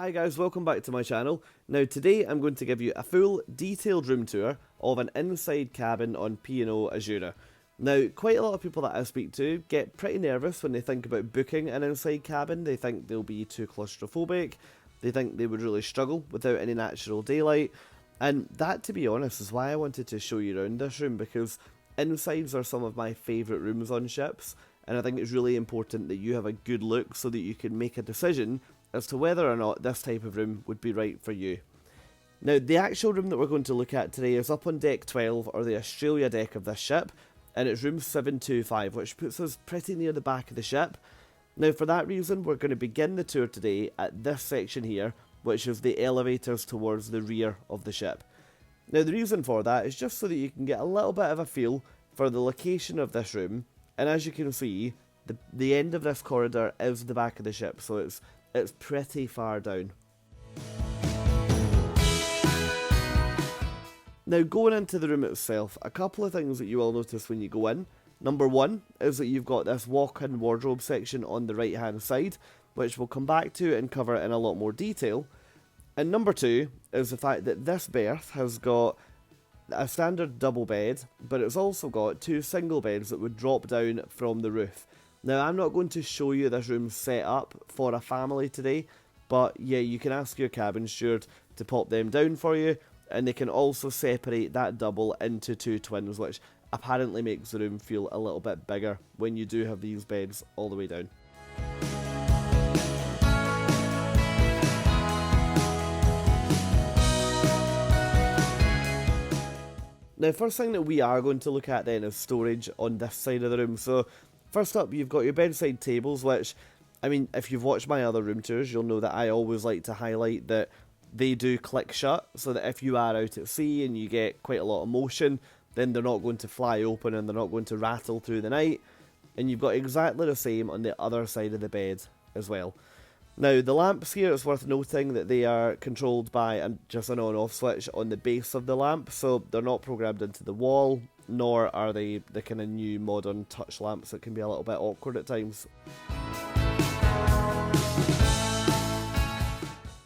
Hi guys, welcome back to my channel. Now today I'm going to give you a full detailed room tour of an inside cabin on P&O Azura. Now quite a lot of people that I speak to get pretty nervous when they think about booking an inside cabin. They think they'll be too claustrophobic, they think they would really struggle without any natural daylight, and that, to be honest, is why I wanted to show you around this room, because insides are some of my favourite rooms on ships, and I think it's really important that you have a good look so that you can make a decision as to whether or not this type of room would be right for you. Now, the actual room that we're going to look at today is up on deck 12, or the Australia deck of this ship, and it's room 725, which puts us pretty near the back of the ship. Now, for that reason, we're going to begin the tour today at this section here, which is the elevators towards the rear of the ship. Now, the reason for that is just so that you can get a little bit of a feel for the location of this room, and as you can see, the end of this corridor is the back of the ship, so it's pretty far down. Now, going into the room itself, a couple of things that you will notice when you go in. Number one is that you've got this walk-in wardrobe section on the right hand side, which we'll come back to and cover in a lot more detail. And number two is the fact that this berth has got a standard double bed, but it's also got two single beds that would drop down from the roof. Now, I'm not going to show you this room set up for a family today, but yeah, you can ask your cabin steward to pop them down for you, and they can also separate that double into two twins, which apparently makes the room feel a little bit bigger when you do have these beds all the way down. Now, first thing that we are going to look at then is storage on this side of the room. So first up, you've got your bedside tables, which, I mean, if you've watched my other room tours, you'll know that I always like to highlight that they do click shut, so that if you are out at sea and you get quite a lot of motion, then they're not going to fly open and they're not going to rattle through the night. And you've got exactly the same on the other side of the bed as well. Now, the lamps here, it's worth noting that they are controlled by just an on-off switch on the base of the lamp, so they're not programmed into the wall, nor are they the kind of new modern touch lamps that can be a little bit awkward at times.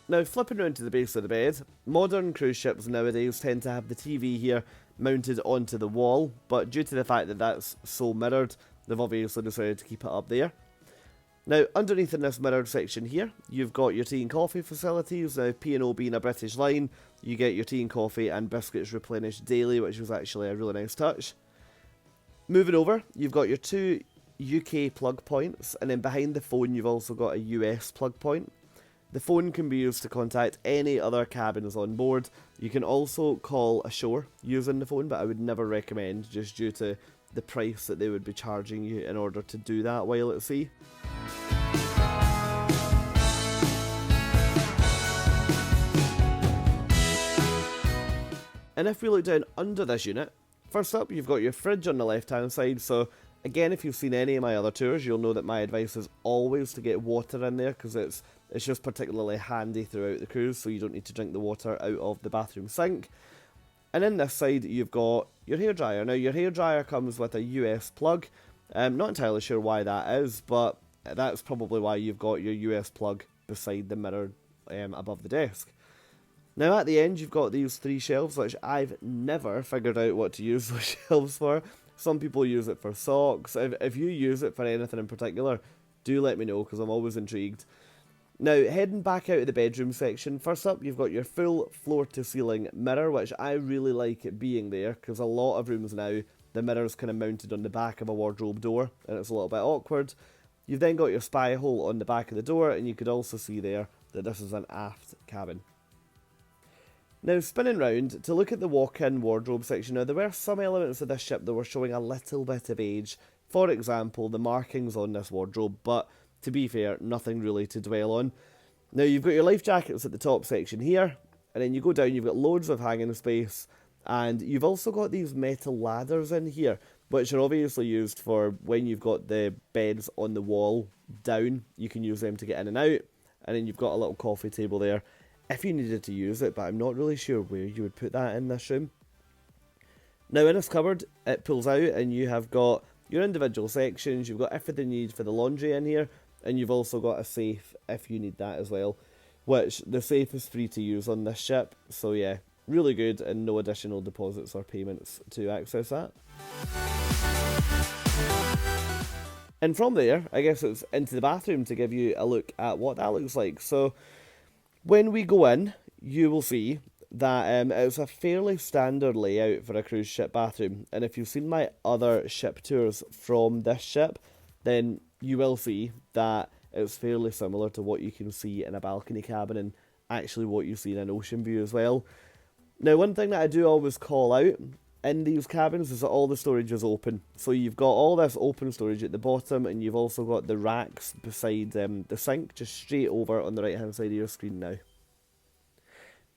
Now, flipping around to the base of the bed, modern cruise ships nowadays tend to have the TV here mounted onto the wall, but due to the fact that that's so mirrored, they've obviously decided to keep it up there. Now, underneath in this mirrored section here, you've got your tea and coffee facilities. Now, P&O being a British line, you get your tea and coffee and biscuits replenished daily, which was actually a really nice touch. Moving over, you've got your two UK plug points, and then behind the phone you've also got a US plug point. The phone can be used to contact any other cabins on board. You can also call ashore using the phone, but I would never recommend, just due to the price that they would be charging you in order to do that while at sea. And if we look down under this unit, first up you've got your fridge on the left hand side. So again, if you've seen any of my other tours, you'll know that my advice is always to get water in there, because it's just particularly handy throughout the cruise, so you don't need to drink the water out of the bathroom sink. And in this side you've got your hairdryer. Now, your hairdryer comes with a US plug. I'm not entirely sure why that is, but that's probably why you've got your US plug beside the mirror above the desk. Now, at the end you've got these three shelves, which I've never figured out what to use those shelves for. Some people use it for socks. If you use it for anything in particular, do let me know, because I'm always intrigued. Now, heading back out of the bedroom section, first up you've got your full floor-to-ceiling mirror, which I really like it being there, because a lot of rooms now, the mirror's kind of mounted on the back of a wardrobe door, and it's a little bit awkward. You've then got your spy hole on the back of the door, and you could also see there that this is an aft cabin. Now, spinning round to look at the walk-in wardrobe section, now there were some elements of this ship that were showing a little bit of age. For example, the markings on this wardrobe, but to be fair, nothing really to dwell on. Now, you've got your life jackets at the top section here, and then you go down, you've got loads of hanging space, and you've also got these metal ladders in here, which are obviously used for when you've got the beds on the wall down. You can use them to get in and out, and then you've got a little coffee table there if you needed to use it, but I'm not really sure where you would put that in this room. Now, in this cupboard, it pulls out, and you have got your individual sections. You've got everything you need for the laundry in here, and you've also got a safe if you need that as well. which the safe is free to use on this ship. So yeah, really good, and no additional deposits or payments to access that. And from there, I guess it's into the bathroom to give you a look at what that looks like. So when we go in, you will see that it's a fairly standard layout for a cruise ship bathroom. And if you've seen my other ship tours from this ship, then you will see that it's fairly similar to what you can see in a balcony cabin, and actually what you see in an ocean view as well. Now, one thing that I do always call out in these cabins is that all the storage is open. So you've got all this open storage at the bottom, and you've also got the racks beside the sink, just straight over on the right hand side of your screen now.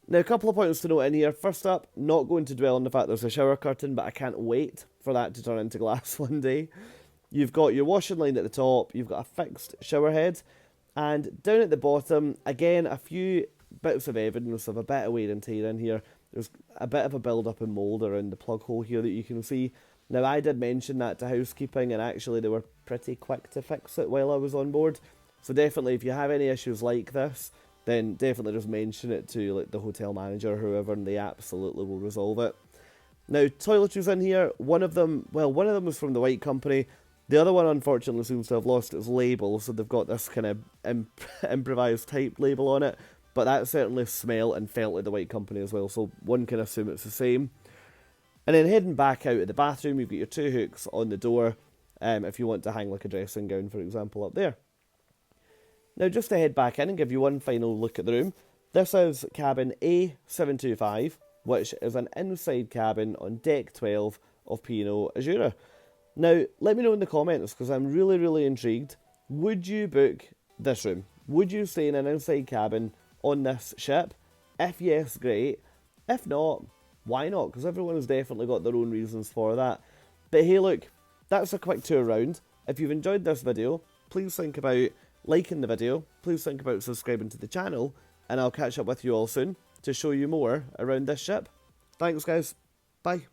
Now, a couple of points to note in here. First up, not going to dwell on the fact there's a shower curtain, but I can't wait for that to turn into glass one day. You've got your washing line at the top, you've got a fixed shower head, and down at the bottom, again, a few bits of evidence of a bit of wear and tear in here. There's a bit of a build-up in mould around the plug hole here that you can see. Now, I did mention that to housekeeping, and actually they were pretty quick to fix it while I was on board. So definitely, if you have any issues like this, then definitely just mention it to like the hotel manager or whoever, and they absolutely will resolve it. Now, toiletries in here, one of them was from the White Company. The other one, unfortunately, seems to have lost its label, so they've got this kind of improvised type label on it. But that certainly smelled and felt like the White Company as well, so one can assume it's the same. And then heading back out of the bathroom, you've got your two hooks on the door, if you want to hang like a dressing gown, for example, up there. Now, just to head back in and give you one final look at the room, this is cabin A725, which is an inside cabin on deck 12 of P&O Azura. Now, let me know in the comments, because I'm really, really intrigued. Would you book this room? Would you stay in an inside cabin on this ship? If yes, great. If not, why not? Because everyone's definitely got their own reasons for that. But hey, look, that's a quick tour around. If you've enjoyed this video, please think about liking the video, please think about subscribing to the channel, and I'll catch up with you all soon to show you more around this ship. Thanks guys, bye.